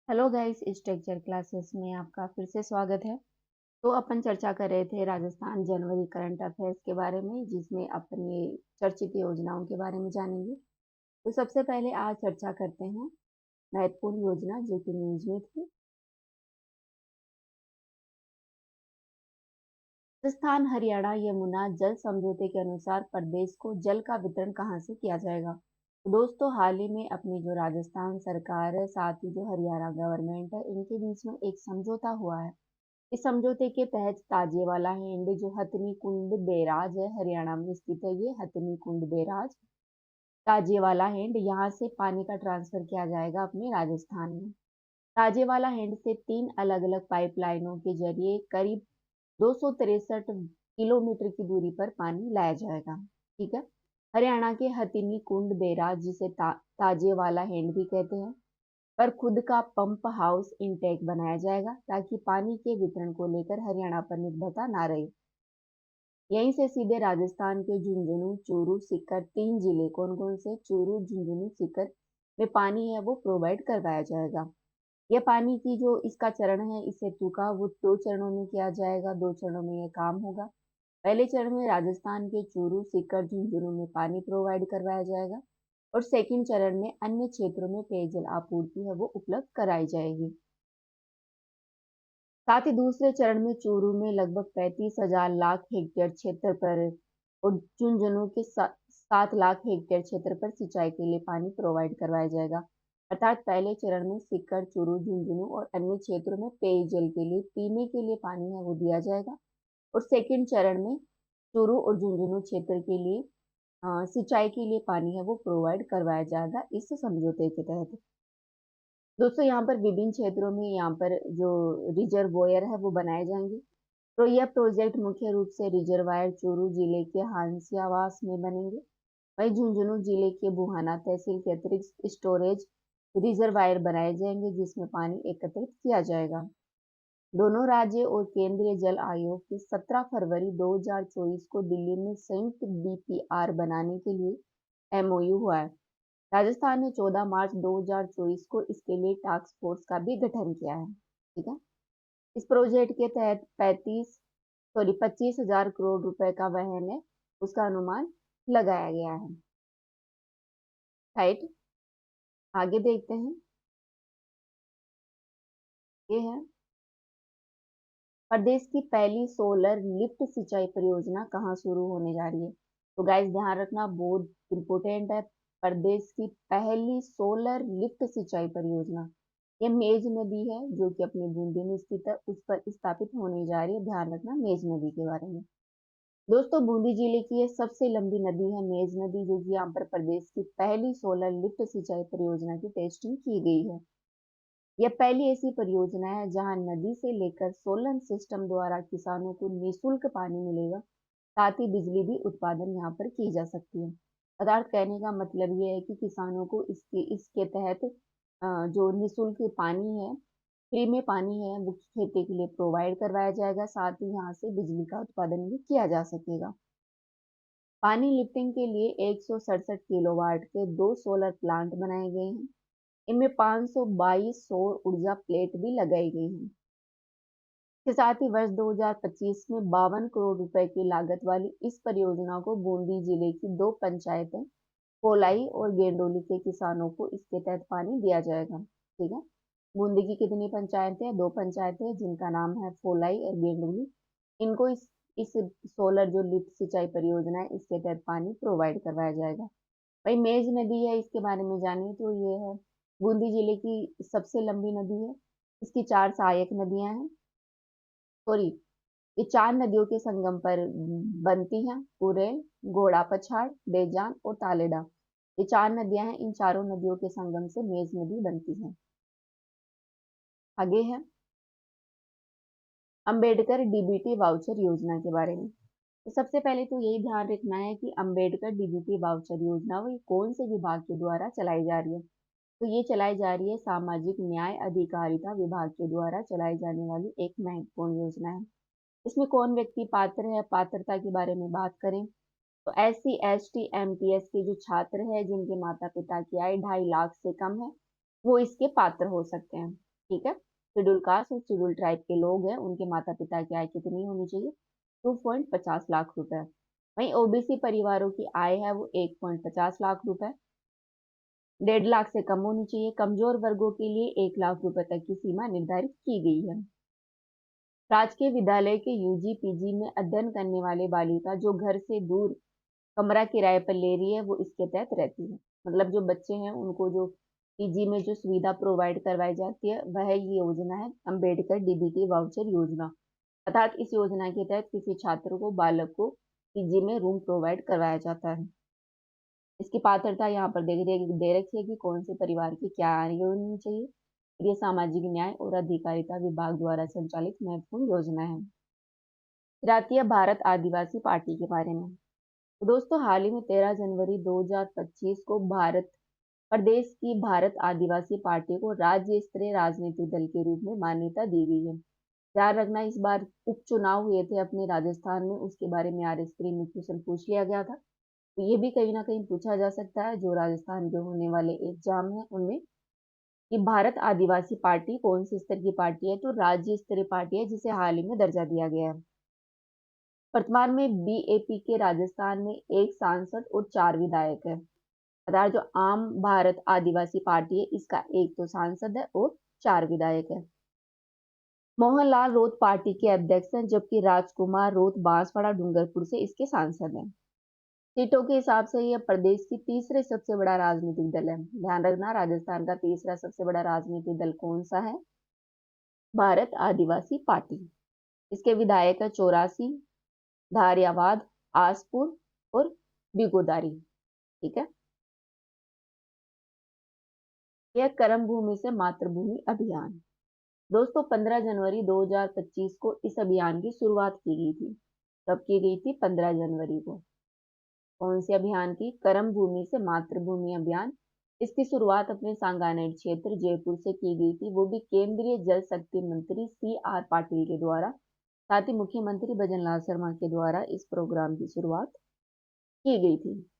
Hello guys, इस texture classes में आपका फिर से स्वागत है। तो अपन चर्चा कर रहे थे राजस्थान जनवरी करंट अफेयर्स के बारे में, जिसमें अपन ये चर्चित योजनाओं के बारे में जानेंगे। तो सबसे पहले आज चर्चा करते हैं महत्वपूर्ण योजना जो कि न्यूज में थी। राजस्थान हरियाणा यमुना जल समझौते के अनुसार प्रदेश को जल का वितरण कहाँ से किया जाएगा। तो दोस्तों, हाल ही में अपनी जो राजस्थान सरकार है, साथ ही जो हरियाणा गवर्नमेंट है, इनके बीच में एक समझौता हुआ है। इस समझौते के तहत ताजेवाला हैंड जो हथनी कुंड बैराज है, हरियाणा में स्थित है ये हथनी कुंड बैराज, ताजेवाला हैंड, यहाँ से पानी का ट्रांसफर किया जाएगा अपने राजस्थान में। ताजेवाला हैंड से 3 अलग अलग पाइपलाइनों के जरिए करीब 263 किलोमीटर की दूरी पर पानी लाया जाएगा। ठीक है। हरियाणा के हथिनी कुंड बैराज, जिसे ताजेवाला हैंड भी कहते हैं, पर खुद का पंप हाउस इंटेक बनाया जाएगा ताकि पानी के वितरण को लेकर हरियाणा पर निर्भरता ना रहे। यहीं से सीधे राजस्थान के झुंझुनू, चूरू, सीकर, 3 जिले, कौन कौन से, चूरू, झुंझुनू, सीकर में पानी है वो प्रोवाइड करवाया जाएगा। यह पानी की जो इसका चरण है इस सेतु का, वो 2 चरणों में किया जाएगा। 2 चरणों में यह काम होगा। पहले चरण में राजस्थान के चूरू, सीकर, झुंझुनू में पानी प्रोवाइड करवाया जाएगा और सेकंड चरण में अन्य क्षेत्रों में पेयजल आपूर्ति है वो उपलब्ध कराई जाएगी। साथ ही दूसरे चरण में चूरू में लगभग 35,000 लाख हेक्टेयर क्षेत्र पर और झुंझुनू के 7 लाख हेक्टेयर क्षेत्र पर सिंचाई के लिए पानी प्रोवाइड करवाया जाएगा। अर्थात पहले चरण में सीकर, चूरू, झुंझुनू और अन्य क्षेत्रों में पेयजल के लिए, पीने के लिए पानी है वो दिया जाएगा और सेकंड चरण में चूरू और झुंझुनू क्षेत्र के लिए सिंचाई के लिए पानी है वो प्रोवाइड करवाया जाएगा इस समझौते के तहत। दोस्तों, यहाँ पर विभिन्न क्षेत्रों में यहाँ पर जो रिजर्वोयर है वो बनाए जाएंगे। तो यह प्रोजेक्ट मुख्य रूप से रिजर्वायर चूरू जिले के हांसियावास में बनेंगे। वहीं झुंझुनू जिले के बुहाना तहसील के अतिरिक्त स्टोरेज रिजर्वायर बनाए जाएंगे जिसमें पानी एकत्रित किया जाएगा। दोनों राज्य और केंद्रीय जल आयोग के 17 फरवरी 2024 को दिल्ली में संयुक्त डीपीआर बनाने के लिए एमओयू हुआ है। राजस्थान ने 14 मार्च 2024 को इसके लिए टास्क फोर्स का भी गठन किया है। ठीक है। इस प्रोजेक्ट के तहत 25,000 करोड़ रुपए का वहन है उसका अनुमान लगाया गया है। राइट। आगे देखते हैं। ये है प्रदेश की पहली सोलर लिफ्ट सिंचाई परियोजना कहाँ शुरू होने जा रही है। तो गाइस, ध्यान रखना, बहुत इंपोर्टेंट है। प्रदेश की पहली सोलर लिफ्ट सिंचाई परियोजना, ये मेज नदी है जो कि अपनी बूंदी में स्थित है, उस पर स्थापित होने जा रही है। ध्यान रखना मेज नदी के बारे में। दोस्तों, बूंदी जिले की ये सबसे लंबी नदी है मेज नदी, जो कि यहाँ पर प्रदेश की पहली सोलर लिफ्ट सिंचाई परियोजना की टेस्टिंग की गई है। यह पहली ऐसी परियोजना है जहां नदी से लेकर सोलर सिस्टम द्वारा किसानों को निःशुल्क पानी मिलेगा, साथ ही बिजली भी उत्पादन यहाँ पर की जा सकती है। अर्थात कहने का मतलब ये है कि किसानों को इसके तहत जो निःशुल्क पानी है, फ्री में पानी है वो खेती के लिए प्रोवाइड करवाया जाएगा, साथ ही यहाँ से बिजली का उत्पादन भी किया जा सकेगा। पानी लिफ्टिंग के लिए 167 किलोवाट के 2 सोलर प्लांट बनाए गए हैं। इनमें 522 सौर ऊर्जा प्लेट भी लगाई गई हैं। इसके साथ ही वर्ष 2025 में 52 करोड़ रुपए की लागत वाली इस परियोजना को बूंदी जिले की 2 पंचायतें कोलाई और गेंडोली के किसानों को इसके तहत पानी दिया जाएगा। ठीक है। बूंदी की कितनी पंचायतें हैं? 2 पंचायतें हैं जिनका नाम है फोलाई और गेंडोली। इनको इस सोलर जो लिफ्ट सिंचाई परियोजना है इसके तहत पानी प्रोवाइड करवाया जाएगा। भाई, मेज नदी है, इसके बारे में जानिए। तो ये है बूंदी जिले की सबसे लंबी नदी है। इसकी 4 सहायक नदियां हैं। सॉरी, ये 4 नदियों के संगम पर बनती हैं। उरेल, घोड़ा पछाड़, बेजान और तालेडा, ये 4 नदियां हैं। इन चारों नदियों के संगम से मेज नदी बनती है। आगे है अंबेडकर डीबीटी वाउचर योजना के बारे में। तो सबसे पहले तो यही ध्यान रखना है कि अंबेडकर डीबीटी वाउचर योजना वो कौन से विभाग के द्वारा चलाई जा रही है। तो ये चलाई जा रही है सामाजिक न्याय अधिकारिता विभाग के द्वारा चलाई जाने वाली एक महत्वपूर्ण योजना है। इसमें कौन व्यक्ति पात्र है, पात्रता के बारे में बात करें तो SC ST MTS के जो छात्र है जिनके माता पिता की आय 2.5 लाख से कम है वो इसके पात्र हो सकते हैं। ठीक है। शेड्यूल कास्ट और शेड्यूल ट्राइब के लोग हैं, उनके माता पिता की आय कितनी होनी चाहिए? 2.50 लाख रुपए। वहीं ओबीसी परिवारों की आय है वो 1.50 लाख रुपए। 1.5 लाख से कम होनी चाहिए। कमजोर वर्गों के लिए 1 लाख रुपए तक की सीमा निर्धारित की गई है। राजकीय विद्यालय के यूजी पीजी में अध्ययन करने वाले बालिका जो घर से दूर कमरा किराए पर ले रही है वो इसके तहत रहती है। मतलब जो बच्चे हैं उनको जो पीजी में जो सुविधा प्रोवाइड करवाई जाती है वह ये योजना है अंबेडकर डीबीटी वाउचर योजना। अर्थात इस योजना के तहत किसी छात्र को बालक को पीजी में रूम प्रोवाइड करवाया जाता है। इसकी पात्रता यहाँ पर दे रखी है कि कौन से परिवार की क्या आय होनी चाहिए। ये सामाजिक न्याय और अधिकारिता विभाग द्वारा संचालित महत्वपूर्ण योजना है। राष्ट्रीय भारत आदिवासी पार्टी के बारे में तो दोस्तों हाल ही में 13 जनवरी 2025 को भारत प्रदेश की भारत आदिवासी पार्टी को राज्य स्तरीय राजनीतिक दल के रूप में मान्यता दी गई है। ध्यान रखना इस बार उपचुनाव हुए थे अपने राजस्थान में, उसके बारे में आरएस प्री में क्वेश्चन पूछ लिया गया था। तो ये भी कहीं ना कहीं पूछा जा सकता है जो राजस्थान के होने वाले एग्जाम है उनमें, कि भारत आदिवासी पार्टी कौन से स्तर की पार्टी है? तो राज्य स्तरीय पार्टी है जिसे हाल ही में दर्जा दिया गया है। वर्तमान में बीएपी के राजस्थान में एक सांसद और 4 विधायक है। अर्थात जो आम भारत आदिवासी पार्टी है इसका एक तो सांसद है और 4 विधायक है। मोहनलाल रोहत पार्टी के अध्यक्ष हैं जबकि राजकुमार रोहत बांसवाड़ा डूंगरपुर से इसके सांसद हैं। सीटों के हिसाब से यह प्रदेश की तीसरे सबसे बड़ा राजनीतिक दल है। ध्यान रखना राजस्थान का तीसरा सबसे बड़ा राजनीतिक दल कौन सा है? भारत आदिवासी पार्टी। इसके विधायक है 84, धारियावाद, आसपुर और बिगोदारी। ठीक है। यह कर्म भूमि से मातृभूमि अभियान। दोस्तों 15 जनवरी 2025 को इस अभियान की शुरुआत की गई थी। कब की गई थी? 15 जनवरी को। कौन से अभियान की? कर्म भूमि से मातृभूमि अभियान। इसकी शुरुआत अपने सांगानेर क्षेत्र जयपुर से की गई थी, वो भी केंद्रीय जल शक्ति मंत्री CR पाटिल के द्वारा, साथ ही मुख्यमंत्री भजनलाल शर्मा के द्वारा इस प्रोग्राम की शुरुआत की गई थी।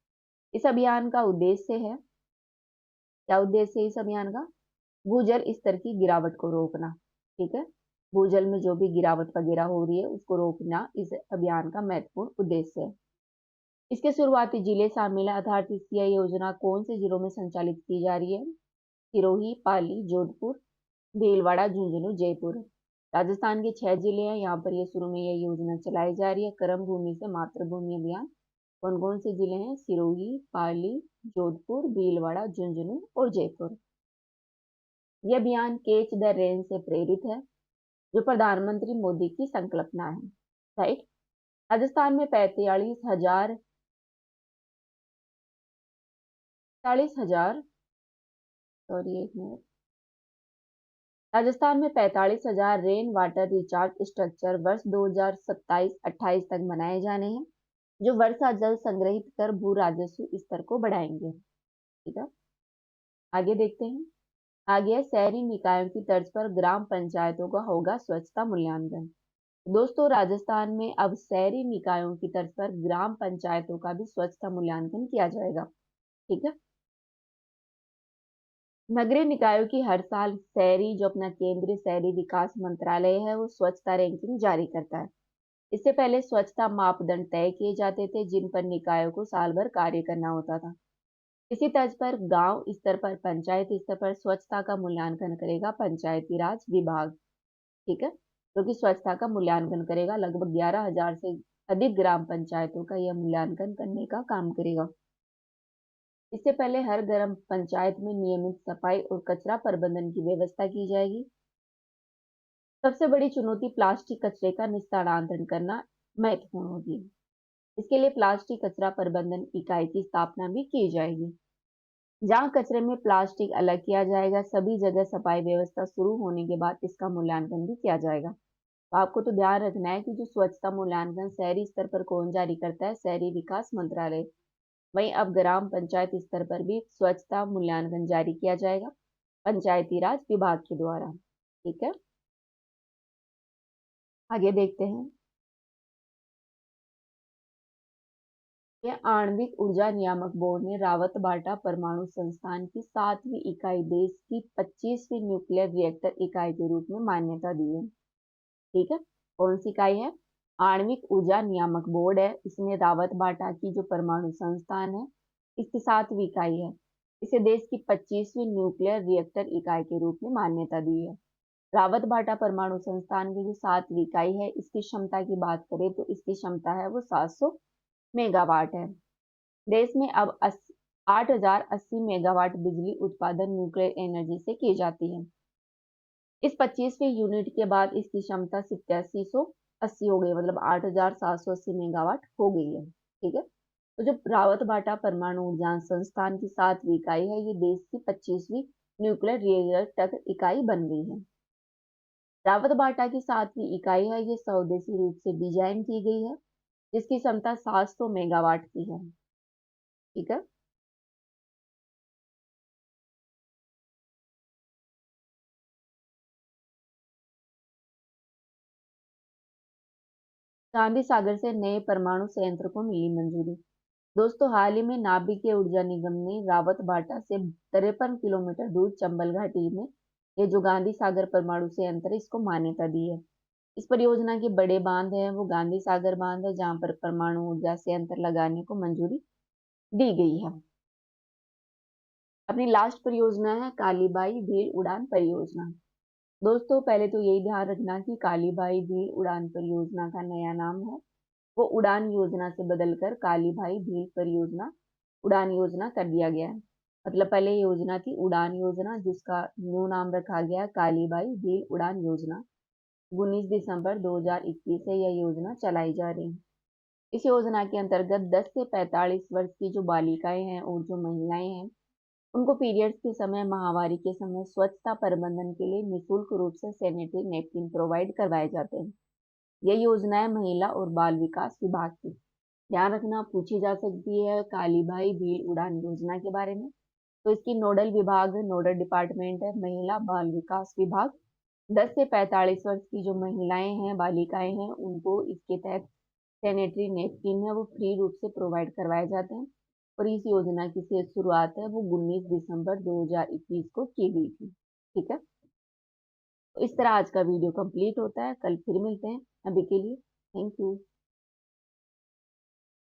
इस अभियान का उद्देश्य है, क्या उद्देश्य है इस अभियान का? भूजल स्तर की गिरावट को रोकना। ठीक है। भूजल में जो भी गिरावट वगैरह हो रही है उसको रोकना इस अभियान का महत्वपूर्ण उद्देश्य है। इसके शुरुआती जिले शामिल है, अर्थात यह योजना कौन से जिलों में संचालित की जा रही है? सिरोही, पाली, जोधपुर, भीलवाड़ा, झुंझुनू, जयपुर। राजस्थान के 6 जिले हैं, यहाँ पर ये शुरू में यह योजना चलाई जा रही है कर्म भूमि से मातृभूमि अभियान। कौन कौन से जिले हैं? सिरोही, पाली, जोधपुर, भीलवाड़ा, झुंझुनू और जयपुर। यह अभियान कैच द रेन से प्रेरित है जो प्रधानमंत्री मोदी की संकल्पना है। राइट। राजस्थान में 45,000 सॉरी एक मिनट। राजस्थान में 45,000 रेन वाटर रिचार्ज स्ट्रक्चर वर्ष 2027-28 तक बनाए जाने हैं जो वर्षा जल संग्रहित कर भू राजस्व स्तर को बढ़ाएंगे। ठीक है। आगे देखते हैं। आगे शहरी निकायों की तर्ज पर ग्राम पंचायतों का होगा स्वच्छता मूल्यांकन। दोस्तों राजस्थान में अब शहरी निकायों की तर्ज पर ग्राम पंचायतों का भी स्वच्छता मूल्यांकन किया जाएगा। ठीक है। नगरीय निकायों की हर साल शहरी जो अपना केंद्रीय शहरी विकास मंत्रालय है वो स्वच्छता रैंकिंग जारी करता है। इससे पहले स्वच्छता मापदंड तय किए जाते थे जिन पर निकायों को साल भर कार्य करना होता था। इसी तर्ज पर गांव स्तर पर पंचायत स्तर पर स्वच्छता का मूल्यांकन करेगा पंचायती राज विभाग। ठीक है। जो कि स्वच्छता का मूल्यांकन करेगा, लगभग 11,000 से अधिक ग्राम पंचायतों का यह मूल्यांकन करने का काम करेगा। इससे पहले हर ग्राम पंचायत में नियमित सफाई और कचरा प्रबंधन की व्यवस्था की जाएगी। सबसे बड़ी चुनौती प्लास्टिक कचरे का निस्तारण करना महत्वपूर्ण होगी। इसके लिए प्लास्टिक कचरा प्रबंधन इकाई की स्थापना भी की जाएगी जहां कचरे में प्लास्टिक अलग किया जाएगा। सभी जगह सफाई व्यवस्था शुरू होने के बाद इसका मूल्यांकन भी किया जाएगा। तो आपको तो ध्यान रखना है कि जो स्वच्छता मूल्यांकन शहरी स्तर पर कौन जारी करता है? शहरी विकास मंत्रालय। वहीं अब ग्राम पंचायत स्तर पर भी स्वच्छता मूल्यांकन जारी किया जाएगा पंचायती राज विभाग के द्वारा। ठीक है। आगे देखते हैं। ये आणविक ऊर्जा नियामक बोर्ड ने रावतबाटा परमाणु संस्थान की 7वीं इकाई देश की 25वीं न्यूक्लियर रिएक्टर इकाई के रूप में मान्यता दी है। ठीक है, कौन सी इकाई है? आणविक ऊर्जा नियामक बोर्ड है, इसने रावतबाटा की जो परमाणु संस्थान है इसकी 7वीं इकाई है, इसे देश की 25वीं न्यूक्लियर रिएक्टर इकाई के रूप में मान्यता दी है। रावतबाटा परमाणु संस्थान की जो 7वीं इकाई है, इसकी क्षमता की बात करें तो इसकी क्षमता है वो 700 मेगावाट है। देश में अब 8080 मेगावाट बिजली उत्पादन न्यूक्लियर एनर्जी से की जाती है। इस 25वीं यूनिट के बाद इसकी क्षमता 8780 हो गई, मतलब 8780 मेगावाट हो गई है। ठीक है, तो जो रावतबाटा परमाणु ऊर्जा संस्थान की 7वीं इकाई है, ये देश की 25वीं न्यूक्लियर रिएक्टर इकाई बन गई है। रावतबाटा की 7वीं इकाई है, ये स्वदेशी रूप से डिजाइन की गई है, जिसकी क्षमता 700 मेगावाट की है। ठीक है, गांधी सागर से नए परमाणु संयंत्र को मिली मंजूरी। दोस्तों, हाल ही में नाभिकीय ऊर्जा निगम ने रावतबाटा से 53 किलोमीटर दूर चंबल घाटी में ये जो गांधी सागर परमाणु संयंत्र है, इसको मान्यता दी है। इस परियोजना के बड़े बांध हैं वो गांधी सागर बांध है, जहां पर परमाणु ऊर्जा संयंत्र लगाने को मंजूरी दी गई है। अपनी लास्ट परियोजना है कालीबाई भील उड़ान परियोजना। दोस्तों, पहले तो यही ध्यान रखना कि कालीबाई भील उड़ान परियोजना का नया नाम है वो उड़ान योजना से बदलकर कालीबाई भील परियोजना उड़ान योजना कर दिया गया है। मतलब पहले योजना थी उड़ान योजना, जिसका न्यू नाम रखा गया कालीबाई भील उड़ान योजना। 19 दिसंबर 2021 से यह योजना चलाई जा रही है। इस योजना के अंतर्गत 10 से 45 वर्ष की जो बालिकाएं हैं और जो महिलाएं हैं, उनको पीरियड्स के समय, माहवारी के समय स्वच्छता प्रबंधन के लिए निःशुल्क रूप से सैनिटरी नैपकिन प्रोवाइड करवाए जाते हैं। यह योजना है महिला और बाल विकास विभाग की। ध्यान रखना, पूछी जा सकती है कालीबाई भील उड़ान योजना के बारे में। तो इसकी नोडल डिपार्टमेंट है महिला बाल विकास विभाग। 10 से 45 वर्ष की जो महिलाएं हैं, बालिकाएं हैं, उनको इसके तहत सैनिटरी नैपकिन है वो फ्री रूप से प्रोवाइड करवाए जाते हैं। और इस योजना की से शुरुआत है वो 19 दिसंबर 2021 को की गई थी। ठीक है, तो इस तरह आज का वीडियो कंप्लीट होता है। कल फिर मिलते हैं। अभी के लिए थैंक यू।